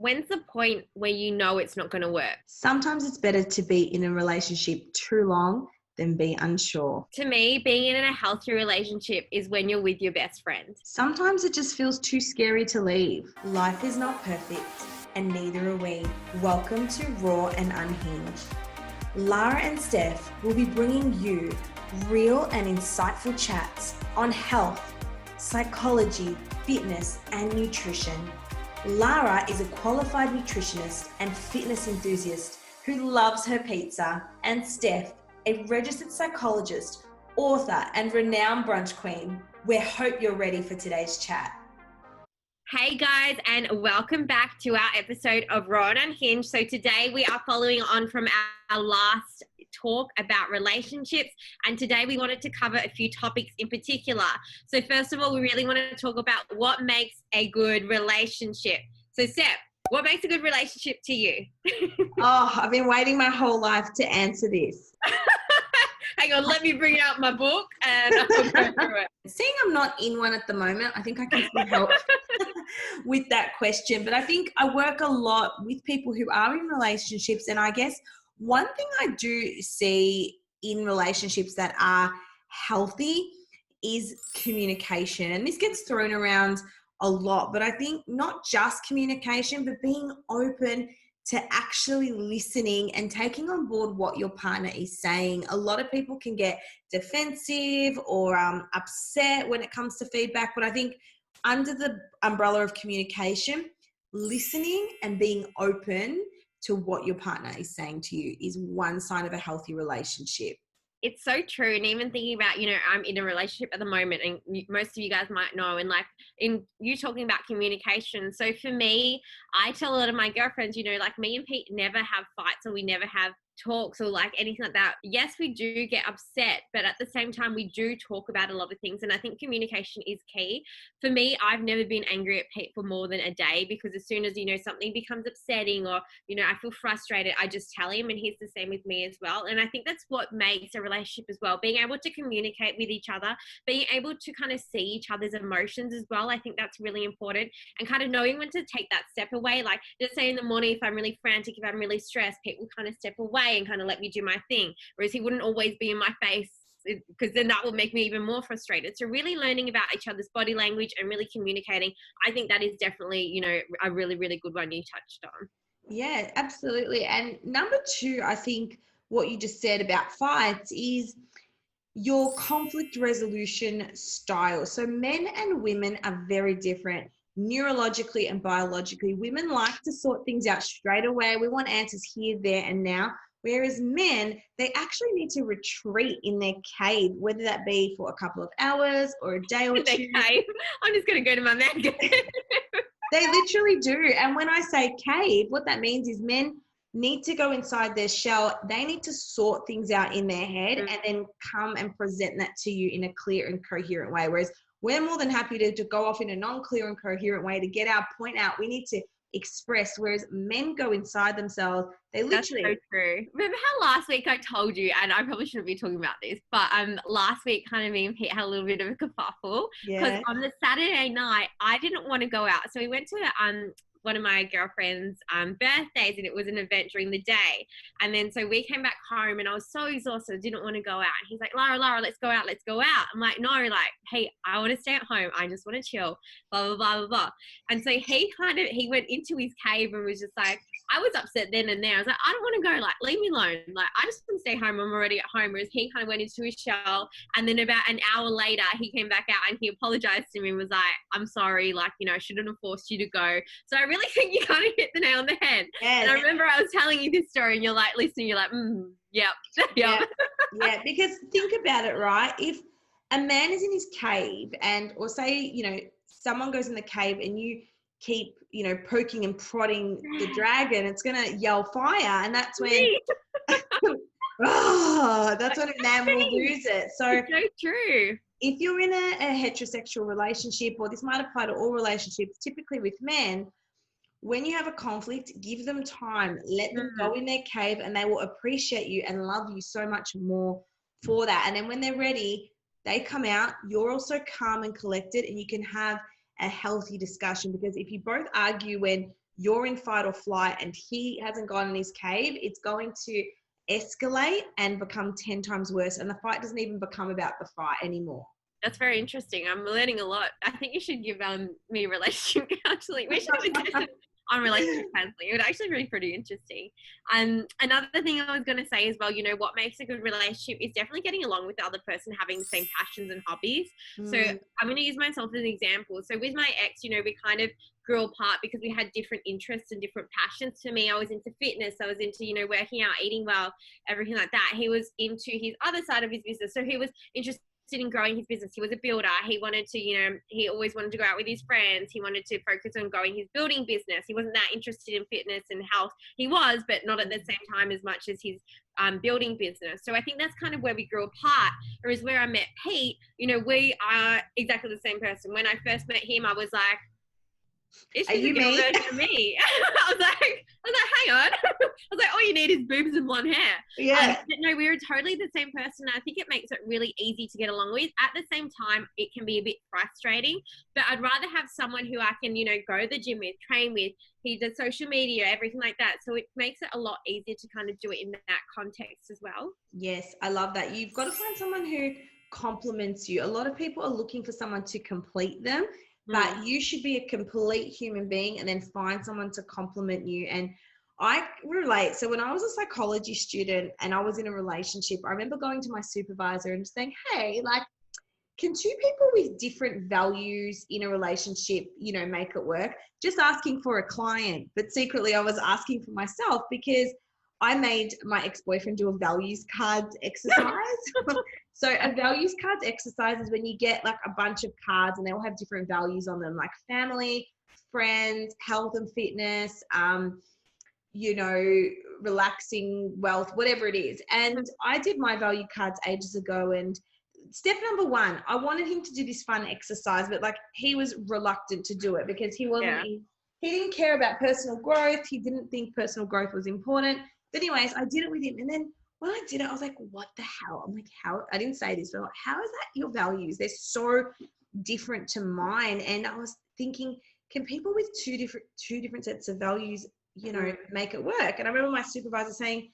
When's the point where you know it's not going to work? Sometimes it's better to be in a relationship too long than be unsure. To me, being in a healthy relationship is when you're with your best friend. Sometimes it just feels too scary to leave. Life is not perfect, and neither are we. Welcome to Raw and Unhinged. Lara and Steph will be bringing you real and insightful chats on health, psychology, fitness, and nutrition. Lara is a qualified nutritionist and fitness enthusiast who loves her pizza, and Steph, a registered psychologist, author, and renowned brunch queen. We hope you're ready for today's chat. Hey guys, and welcome back to our episode of Raw and Unhinged. So today we are following on from our last talk about relationships, and today we wanted to cover a few topics in particular. So first of all, we really want to talk about what makes a good relationship. So Seth, what makes a good relationship to you? Oh, I've been waiting my whole life to answer this. Hang on, let me bring out my book and I'll go through it. Seeing I'm not in one at the moment, I think I can still help with that question. But I think I work a lot with people who are in relationships, and I guess one thing I do see in relationships that are healthy is communication. And this gets thrown around a lot, but I think not just communication, but being open to actually listening and taking on board what your partner is saying. A lot of people can get defensive or upset when it comes to feedback, but I think under the umbrella of communication, listening and being open to what your partner is saying to you is one sign of a healthy relationship. It's so true. And even thinking about, I'm in a relationship at the moment, and most of you guys might know, and like in you talking about communication. So for me, I tell a lot of my girlfriends, like me and Pete never have fights, or we never have talks or like anything like that. Yes, we do get upset, but at the same time, we do talk about a lot of things. And I think communication is key. For me, I've never been angry at Pete for more than a day, because as soon as, something becomes upsetting or, I feel frustrated, I just tell him, and he's the same with me as well. And I think that's what makes a relationship as well, being able to communicate with each other, being able to kind of see each other's emotions as well. I think that's really important, and kind of knowing when to take that step away. Like, just say in the morning, if I'm really frantic, if I'm really stressed, Pete will kind of step away and kind of let me do my thing, whereas he wouldn't always be in my face, because then that will make me even more frustrated. So really learning about each other's body language and really communicating, I think that is definitely, a really, really good one you touched on. Yeah, absolutely. And number two, I think what you just said about fights is your conflict resolution style. So men and women are very different neurologically and biologically. Women like to sort things out straight away. We want answers here, there, and now. Whereas men, they actually need to retreat in their cave, whether that be for a couple of hours or a day or two. Cave. I'm just going to go to my man cave. They literally do. And when I say cave, what that means is men need to go inside their shell. They need to sort things out in their head and then come and present that to you in a clear and coherent way. Whereas we're more than happy to go off in a non-clear and coherent way to get our point out. We need to express, whereas men go inside themselves. They literally. That's so true. Remember how last week I told you, and I probably shouldn't be talking about this, but last week kind of me and Pete had a little bit of a kerfuffle, because on the Saturday night I didn't want to go out, so we went to one of my girlfriend's birthdays, and it was an event during the day. And then so we came back home, and I was so exhausted, I didn't want to go out. And he's like, Lara, let's go out. I'm like, no, like, hey, I want to stay at home. I just want to chill, blah, blah, blah, blah, blah. And so he went into his cave and was just like, I was upset then and there. I was like, I don't want to go, like, leave me alone. Like, I just want to stay home. I'm already at home. Whereas he kind of went into his shell. And then about an hour later, he came back out and he apologized to me and was like, I'm sorry. Like, I shouldn't have forced you to go. So I really think you kind of hit the nail on the head. Yes. And I remember I was telling you this story and you're like, listening, you're like, yep. Yeah, because think about it, right? If a man is in his cave or say, someone goes in the cave and you keep, poking and prodding the dragon, it's going to yell fire. And that's when, that's when a man will lose it. So it's so true. If you're in a heterosexual relationship, or this might apply to all relationships, typically with men, when you have a conflict, give them time, let them go in their cave, and they will appreciate you and love you so much more for that. And then when they're ready, they come out, you're also calm and collected, and you can have a healthy discussion. Because if you both argue when you're in fight or flight and he hasn't gone in his cave, it's going to escalate and become 10 times worse. And the fight doesn't even become about the fight anymore. That's very interesting. I'm learning a lot. I think you should give me relationship counseling. We should have a session on relationship counseling. It would actually be pretty interesting. Another thing I was going to say as well, you know, what makes a good relationship is definitely getting along with the other person, having the same passions and hobbies. So I'm going to use myself as an example. So with my ex, you know, we kind of grew apart because we had different interests and different passions. For me, I was into fitness. I was into, you know, working out, eating well, everything like that. He was into his other side of his business. So he was interested in growing his business. He was a builder. He wanted to, you know, he always wanted to go out with his friends. He wanted to focus on growing his building business. He wasn't that interested in fitness and health. He was, but not at the same time as much as his building business. So I think that's kind of where we grew apart. Whereas where I met Pete, you know, we are exactly the same person. When I first met him, I was like, it's just a girl version of me. I was like, hang on. I was like, all you need is boobs and blonde hair. Yeah. But no, we were totally the same person. I think it makes it really easy to get along with. At the same time, it can be a bit frustrating, but I'd rather have someone who I can, you know, go to the gym with, train with. He does social media, everything like that. So it makes it a lot easier to kind of do it in that context as well. Yes, I love that. You've got to find someone who complements you. A lot of people are looking for someone to complete them, but you should be a complete human being and then find someone to complement you. And I relate. So when I was a psychology student and I was in a relationship, I remember going to my supervisor and saying, hey, like, can two people with different values in a relationship, you know, make it work? Just asking for a client, but secretly I was asking for myself because I made my ex-boyfriend do a values cards exercise. So a values cards exercise is when you get like a bunch of cards and they all have different values on them, like family, friends, health and fitness, you know, relaxing, wealth, whatever it is. And I did my value cards ages ago, and step number one, I wanted him to do this fun exercise, but like he was reluctant to do it because he wasn't, he didn't care about personal growth. He didn't think personal growth was important. But anyways, I did it with him. And then when I did it, I was like, what the hell? I'm like, how? I didn't say this, but like, how is that your values? They're so different to mine. And I was thinking, can people with two different sets of values, you know, make it work? And I remember my supervisor saying,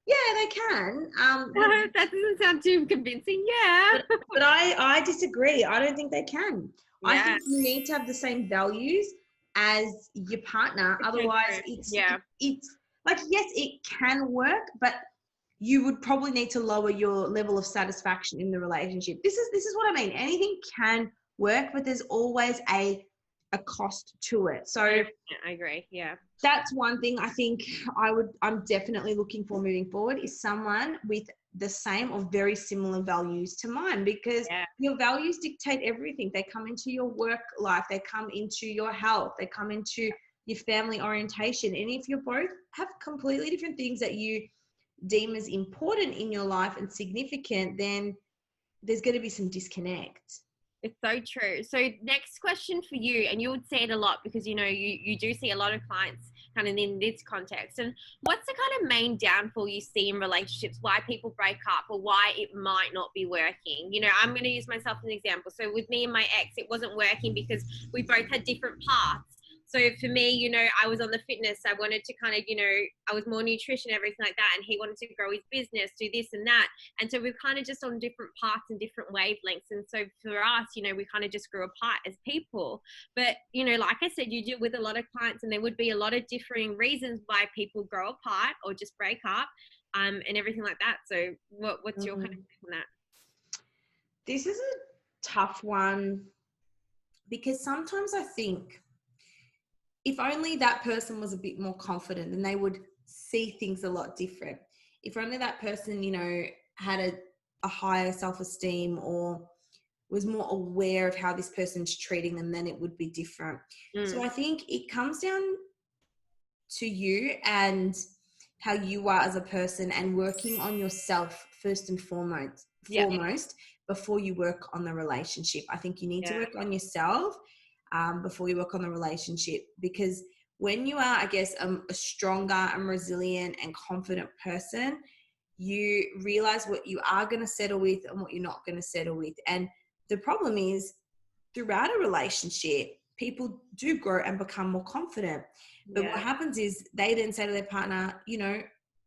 yeah, they can. That doesn't sound too convincing. Yeah. But I disagree. I don't think they can. Yeah. I think you need to have the same values as your partner. Otherwise, it's like, yes, it can work, but you would probably need to lower your level of satisfaction in the relationship. This is what I mean. Anything can work, but there's always a cost to it. So I agree. Yeah. That's one thing I think I'm definitely looking for moving forward is someone with the same or very similar values to mine, because your values dictate everything. They come into your work life, they come into your health, they come into your family orientation. And if you both have completely different things that you deem as important in your life and significant, then there's going to be some disconnect. It's so true. So next question for you, and you would say it a lot because, you know, you do see a lot of clients kind of in this context. And what's the kind of main downfall you see in relationships, why people break up or why it might not be working? You know, I'm going to use myself as an example. So with me and my ex, it wasn't working because we both had different paths. So for me, you know, I was on the fitness. I wanted to kind of, you know, I was more nutrition, everything like that. And he wanted to grow his business, do this and that. And so we're kind of just on different paths and different wavelengths. And so for us, you know, we kind of just grew apart as people. But, you know, like I said, you do with a lot of clients, and there would be a lot of differing reasons why people grow apart or just break up, and everything like that. So what's your kind of take on that? This is a tough one because sometimes I think, if only that person was a bit more confident, then they would see things a lot different. If only that person, you know, had a higher self-esteem or was more aware of how this person's treating them, then it would be different. So I think it comes down to you and how you are as a person and working on yourself first and foremost before you work on the relationship. I think you need to work on yourself before you work on the relationship, because when you are, I guess, a stronger and resilient and confident person, you realize what you are going to settle with and what you're not going to settle with. And the problem is, throughout a relationship, people do grow and become more confident. But what happens is they then say to their partner, you know,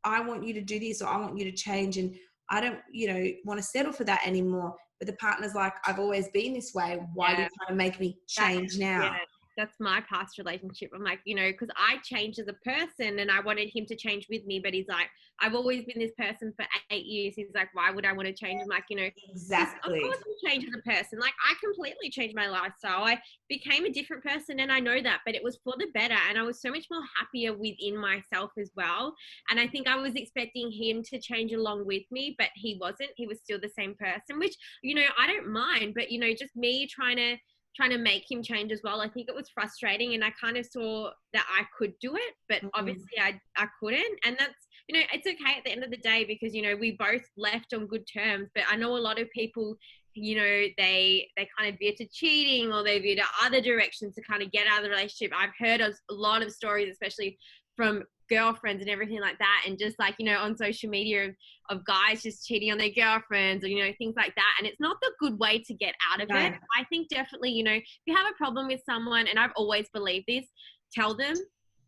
I want you to do this, or I want you to change, and I don't, you know, want to settle for that anymore. But the partner's like, I've always been this way. Why are you trying to make me change now? That's my past relationship. I'm like, you know, because I changed as a person and I wanted him to change with me, but he's like, I've always been this person for 8 years. He's like, why would I want to change? I'm like, you know, exactly. Of course you change as a person. Like, I completely changed my lifestyle. I became a different person, and I know that, but it was for the better, and I was so much more happier within myself as well. And I think I was expecting him to change along with me, but he wasn't. He was still the same person, which, you know, I don't mind, but, you know, just me trying to make him change as well. I think it was frustrating, and I kind of saw that I could do it, but obviously I couldn't. And that's, you know, it's okay at the end of the day, because, you know, we both left on good terms. But I know a lot of people, you know, they kind of veer to cheating, or they veer to other directions to kind of get out of the relationship. I've heard a lot of stories, especially from girlfriends and everything like that, and just like, you know, on social media of guys just cheating on their girlfriends, or, you know, things like that. And it's not the good way to get out of it. I think definitely, you know, if you have a problem with someone, and I've always believed this, tell them.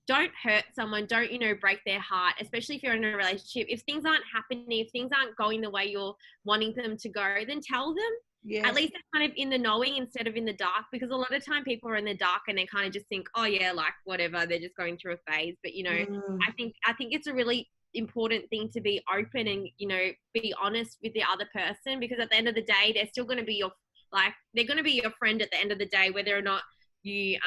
Don't hurt someone. Don't, you know, break their heart, especially if you're in a relationship. If things aren't happening, if things aren't going the way you're wanting them to go, then tell them. Yes. At least they're kind of in the knowing instead of in the dark, because a lot of time people are in the dark and they kind of just think, oh yeah, like whatever, they're just going through a phase. But, you know, I think it's a really important thing to be open and, you know, be honest with the other person, because at the end of the day, they're still going to be they're going to be your friend at the end of the day, whether or not you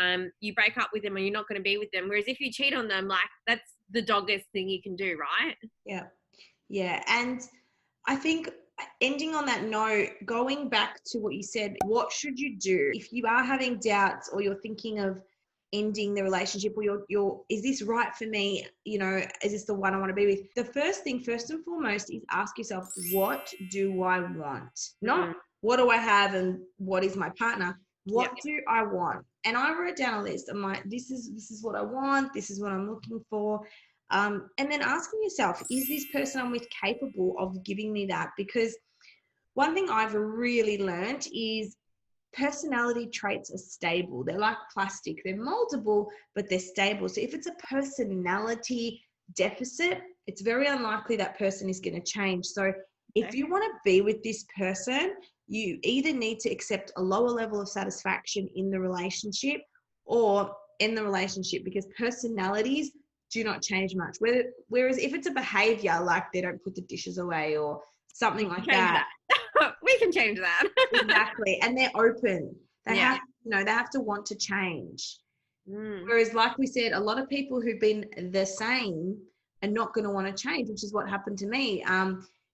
break up with them or you're not going to be with them. Whereas if you cheat on them, like, that's the doggest thing you can do, right? Yeah. And I think, ending on that note, going back to what you said, what should you do if you are having doubts, or you're thinking of ending the relationship, or you're is this right for me? You know, is this the one I want to be with? The first thing, first and foremost, is ask yourself, what do I want? Not what do I have and what is my partner? What do I want? And I wrote down a list. I'm like, this is what I want. This is what I'm looking for. And then asking yourself, is this person I'm with capable of giving me that? Because one thing I've really learned is personality traits are stable. They're like plastic. They're moldable, but they're stable. So if it's a personality deficit, it's very unlikely that person is going to change. So if you want to be with this person, you either need to accept a lower level of satisfaction in the relationship or end the relationship, because personalities do not change much. Whereas if it's a behavior, like they don't put the dishes away or something like that. We can change that. Exactly. And they're open. They have, you know, they have to want to change. Whereas, like we said, a lot of people who've been the same are not going to want to change, which is what happened to me.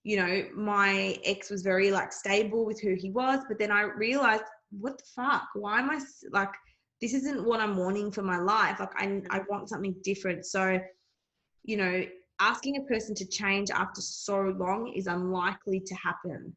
You know, my ex was very like stable with who he was, but then I realized, what the fuck? Why am I like, this isn't what I'm wanting for my life. Like I want something different. So, you know, asking a person to change after so long is unlikely to happen.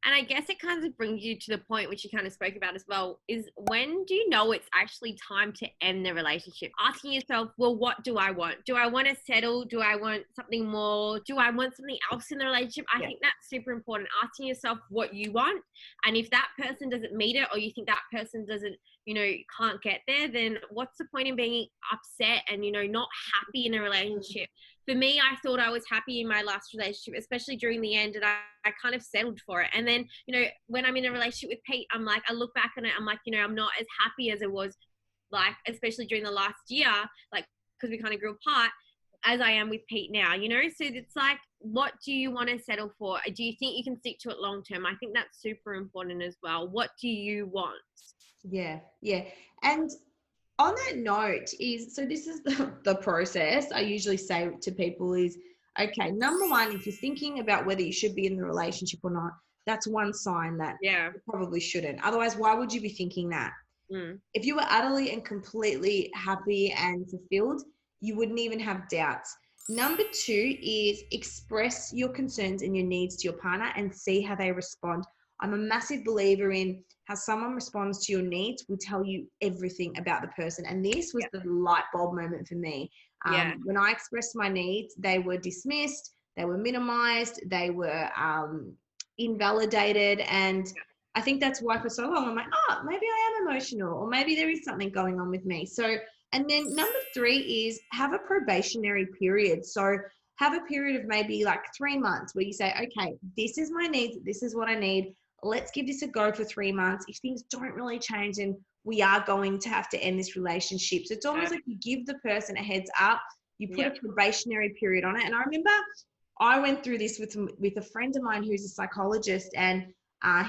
And I guess it kind of brings you to the point which you kind of spoke about as well, is when do you know it's actually time to end the relationship? Asking yourself, well, what do I want? Do I want to settle? Do I want something more? Do I want something else in the relationship? I think that's super important. Asking yourself what you want. And if that person doesn't meet it, or you think that person doesn't, you know, can't get there, then what's the point in being upset and, you know, not happy in a relationship? For me, I thought I was happy in my last relationship, especially during the end, and I kind of settled for it. And then, you know, when I'm in a relationship with Pete, I'm like, I look back on it, I'm like, you know, I'm not as happy as I was, like, especially during the last year, like, because we kind of grew apart, as I am with Pete now, you know? So it's like, what do you want to settle for? Do you think you can stick to it long term? I think that's super important as well. What do you want? Yeah. And on that note is, so this is the process I usually say to people is, okay, number one, if you're thinking about whether you should be in the relationship or not, that's one sign that you probably shouldn't. Otherwise, why would you be thinking that? If you were utterly and completely happy and fulfilled, you wouldn't even have doubts. Number two is express your concerns and your needs to your partner and see how they respond. I'm a massive believer in how someone responds to your needs will tell you everything about the person. And this was the light bulb moment for me. When I expressed my needs, they were dismissed, they were minimized, they were invalidated. And I think that's why for so long I'm like, oh, maybe I am emotional, or maybe there is something going on with me. So, and then number 3 is have a probationary period. So have a period of maybe like 3 months where you say, okay, this is my needs, this is what I need. Let's give this a go for 3 months. If things don't really change, then we are going to have to end this relationship. So it's almost like you give the person a heads up, you put a probationary period on it. And I remember I went through this with a friend of mine who's a psychologist, and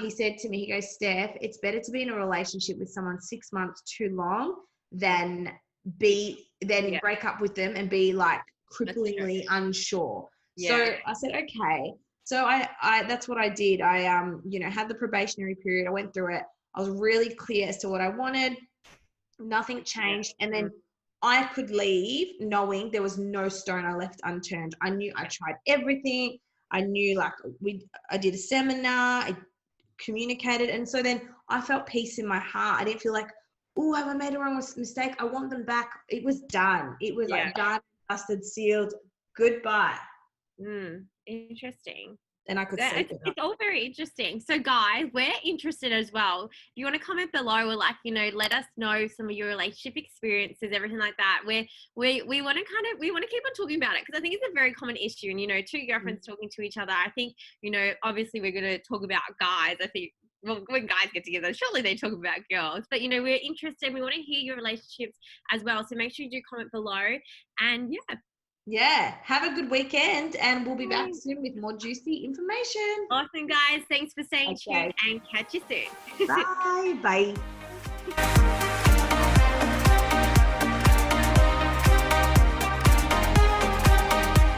he said to me, he goes, Steph, it's better to be in a relationship with someone 6 months too long than break up with them and be like cripplingly unsure. So I said, okay. So I that's what I did. I had the probationary period. I went through it. I was really clear as to what I wanted. Nothing changed. And then I could leave knowing there was no stone I left unturned. I knew I tried everything. I knew I did a seminar, I communicated. And so then I felt peace in my heart. I didn't feel like, oh, have I made a wrong mistake? I want them back. It was done. It was like done, dusted, sealed. Goodbye. Interesting. And I could sleep. It's all very interesting. So guys, we're interested as well. If you want to comment below, or let us know some of your relationship experiences, everything like that. We want to keep on talking about it, because I think it's a very common issue. And two girlfriends talking to each other. I think obviously we're going to talk about guys. I think when guys get together, surely they talk about girls. But we're interested. We want to hear your relationships as well. So make sure you do comment below. And have a good weekend, and we'll be back soon with more juicy information. Awesome, guys. Thanks for staying tuned, and catch you soon. Bye.